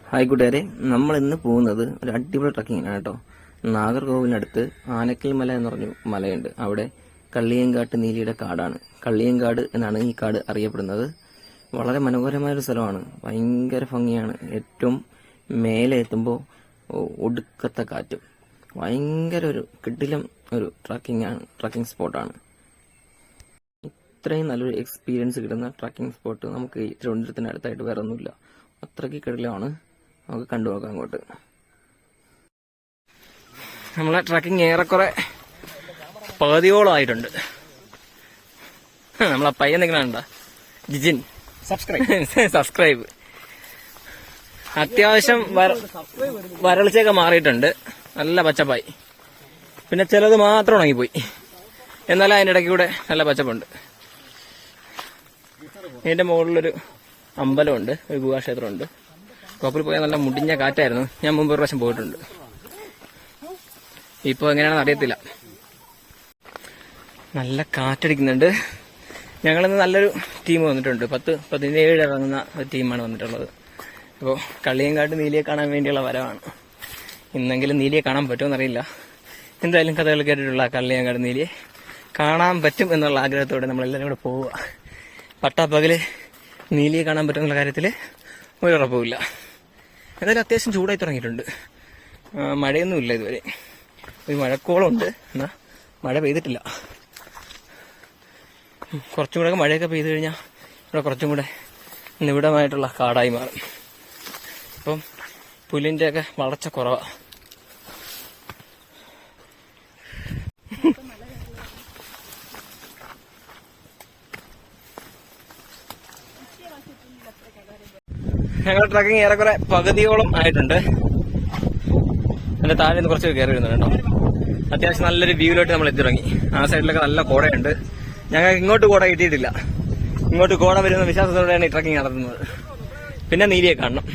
Hi കൂട്ടുകാരെ, നമ്മൾ ഇന്ന് പോകുന്നത് ഒരു അടിപൊളി ട്രക്കിങ്ങിനാണ് കേട്ടോ. നാഗർകോവിലിനടുത്ത് ആനക്കൽ മല എന്ന് പറഞ്ഞു മലയുണ്ട്. അവിടെ കള്ളിയങ്കാട്ട് നീലിയുടെ കാടാണ്. കള്ളിയങ്കാട് എന്നാണ് ഈ കാട് അറിയപ്പെടുന്നത്. വളരെ മനോഹരമായൊരു സ്ഥലമാണ്. ഭയങ്കര ഭംഗിയാണ്. ഏറ്റവും മേലെ എത്തുമ്പോൾ ഒടുക്കത്തെ കാറ്റും, ഭയങ്കര ഒരു കിടിലം ഒരു ട്രക്കിംഗ് സ്പോട്ടാണ്. ഇത്രയും നല്ലൊരു എക്സ്പീരിയൻസ് കിട്ടുന്ന ട്രക്കിംഗ് സ്പോട്ട് നമുക്ക് ഈ തിരുവനന്തപുരത്തിന് അടുത്തായിട്ട് വേറെ ഒന്നുമില്ല. അത്രയ്ക്ക് കിടിലമാണ്. നമുക്ക് കണ്ടുപോകാം അങ്ങോട്ട്. നമ്മളെ ട്രക്കിംഗ് ഏറെക്കുറെ പകുതിയോളം ആയിട്ടുണ്ട്. നമ്മളെ പയ്യൻ എന്തെങ്കിലും ജിജിൻ സബ്സ്ക്രൈബ്. അത്യാവശ്യം വരൾച്ചയൊക്കെ മാറിയിട്ടുണ്ട്. നല്ല പച്ചപ്പായി. പിന്നെ ചിലത് മാത്രം ഉണങ്ങിപ്പോയി. എന്നാലും അതിൻ്റെ ഇടയ്ക്ക് കൂടെ നല്ല പച്ചപ്പുണ്ട്. ഇതിന്റെ മുകളിലൊരു അമ്പലമുണ്ട്, ഒരു ഗുഹാക്ഷേത്രമുണ്ട്. കോപ്പിൽ പോയാൽ നല്ല മുടിഞ്ഞ കാറ്റായിരുന്നു. ഞാൻ മുമ്പ് ഒരു പ്രാവശ്യം പോയിട്ടുണ്ട്. ഇപ്പൊ എങ്ങനെയാണെന്ന് അറിയത്തില്ല. നല്ല കാറ്റടിക്കുന്നുണ്ട്. ഞങ്ങളിന്ന് നല്ലൊരു ടീം വന്നിട്ടുണ്ട്. 17 ഇറങ്ങുന്ന ഒരു ടീമാണ് വന്നിട്ടുള്ളത്. അപ്പോൾ കള്ളിയങ്കാട്ട് നീലിയെ കാണാൻ വേണ്ടിയുള്ള വരവാണ്. ഇന്നെങ്കിലും നീലിയെ കാണാൻ പറ്റുമെന്നറിയില്ല. എന്തായാലും കഥകൾ കേട്ടിട്ടുള്ള കള്ളിയങ്കാട്ട് നീലിയെ കാണാൻ പറ്റും എന്നുള്ള ആഗ്രഹത്തോടെ നമ്മളെല്ലാവരും കൂടെ പോവുക. പട്ടാപ്പകല് നീലിയെ കാണാൻ പറ്റുമെന്നുള്ള കാര്യത്തിൽ ഒരു ഉറപ്പുമില്ല. എന്തായാലും അത്യാവശ്യം ചൂടായി തുടങ്ങിയിട്ടുണ്ട്. മഴയൊന്നുമില്ല ഇതുവരെ. ഒരു മഴക്കോളമുണ്ട്, എന്നാൽ മഴ പെയ്തിട്ടില്ല. കുറച്ചും കൂടെ മഴയൊക്കെ പെയ്തു കഴിഞ്ഞാൽ ഇവിടെ കുറച്ചും കൂടെ നിബിഡമായിട്ടുള്ള കാടായി മാറും. ഇപ്പം പുല്ലിൻ്റെയൊക്കെ വളർച്ച കുറവാണ്. ഞങ്ങളുടെ ട്രക്കിംഗ് ഏറെക്കുറെ പകുതിയോളം ആയിട്ടുണ്ട്. അതിന്റെ താഴെ നിന്ന് കുറച്ച് കയറി വരുന്നുണ്ട് കേട്ടോ. അത്യാവശ്യം നല്ലൊരു വ്യൂവിലോട്ട് നമ്മൾ എത്തി തുടങ്ങി. ആ സൈഡിലൊക്കെ നല്ല കോടയുണ്ട്. ഞങ്ങൾക്ക് ഇങ്ങോട്ട് കോട കിട്ടിയിട്ടില്ല. ഇങ്ങോട്ട് കോട വരുന്ന വിശ്വാസത്തോടെയാണ് ഈ ട്രക്കിംഗ് നടത്തുന്നത്. പിന്നെ നീലിയെ കാണണം,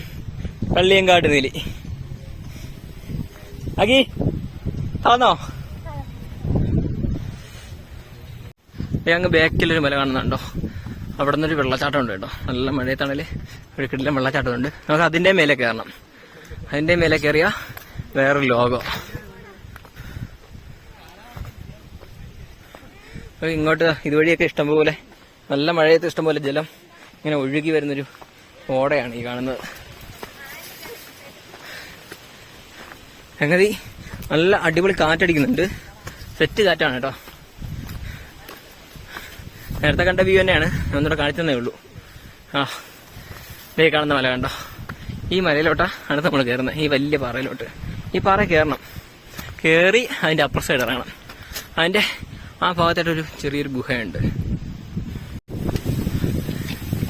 കള്ളിയങ്കാട്ട് നീലി. അകി ആന്നോ? ഞങ്ങൾ ബാക്കിലൊരു മല കാണുന്നുണ്ടോ? അവിടെ നിന്നൊരു വെള്ളച്ചാട്ടം ഉണ്ട് കേട്ടോ. നല്ല മഴയത്താണേല് ഒരു കിടിലം വെള്ളച്ചാട്ടമുണ്ട്. നമുക്ക് അതിന്റെ മേലെ കയറണം. അതിന്റെ മേലെ കയറിയ വേറൊരു ലോകം. ഇങ്ങോട്ട് ഇതുവഴിയൊക്കെ ഇഷ്ടംപോലെ, നല്ല മഴയത്ത് ഇഷ്ടംപോലെ ജലം ഇങ്ങനെ ഒഴുകി വരുന്നൊരു ഓടയാണ് ഈ കാണുന്നത്. സംഗതി നല്ല അടിപൊളി കാറ്റടിക്കുന്നുണ്ട്. സെറ്റ് കാറ്റാണ് കേട്ടോ. നേരത്തെ കണ്ട വ്യൂ തന്നെയാണ്, ഒന്നുകൂടെ കാണിച്ചതന്നേ ഉള്ളൂ. ദേ കാണുന്ന മല കണ്ടോ? ഈ മലയിലോട്ടാ അടുത്ത് നമ്മൾ കയറുന്നത്, ഈ വലിയ പാറയിലോട്ട്. ഈ പാറ കയറണം, കയറി അതിന്റെ അപ്പുറ സൈഡ് ഇറങ്ങണം. അതിന്റെ ആ ഭാഗത്തായിട്ടൊരു ചെറിയൊരു ഗുഹയുണ്ട്.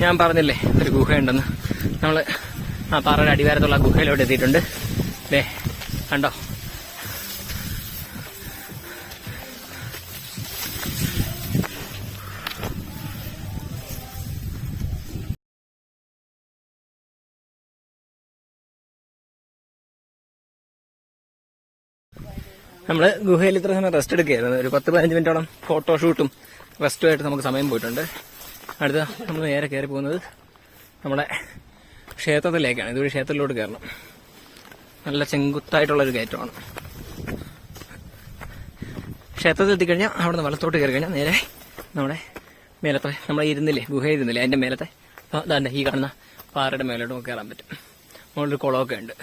ഞാൻ പറഞ്ഞില്ലേ ഒരു ഗുഹയുണ്ടെന്ന്. നമ്മള് ആ പാറയുടെ അടിവാരത്തുള്ള ഗുഹയിലോട്ട് എത്തിയിട്ടുണ്ട്. ദേ കണ്ടോ? നമ്മള് ഗുഹയിൽ ഇത്ര സമയം റെസ്റ്റ് എടുക്കുകയായിരുന്നു. ഒരു 10-15 മിനിറ്റോളം ഫോട്ടോഷൂട്ടും റെസ്റ്റുമായിട്ട് നമുക്ക് സമയം പോയിട്ടുണ്ട്. അടുത്ത നമ്മൾ നേരെ കയറി പോകുന്നത് നമ്മുടെ ക്ഷേത്രത്തിലേക്കാണ്. ഇതൊരു ക്ഷേത്രത്തിലോട്ട് കയറണം. നല്ല ചെങ്കുത്തായിട്ടുള്ളൊരു കയറ്റമാണ്. ക്ഷേത്രത്തിൽ എത്തിക്കഴിഞ്ഞാൽ അവിടെ നിന്ന് വലത്തോട്ട് കയറി കഴിഞ്ഞാൽ നേരെ നമ്മുടെ മേലത്തെ നമ്മളെ ഇരുന്നില്ലേ, ഗുഹയിരുന്നില്ലേ, അതിന്റെ മേലത്തെ ഈ കാണുന്ന പാറയുടെ മേലോട്ട് നമുക്ക് കയറാൻ പറ്റും. മുകളിലൊരു കുളമൊക്കെ ഉണ്ട്.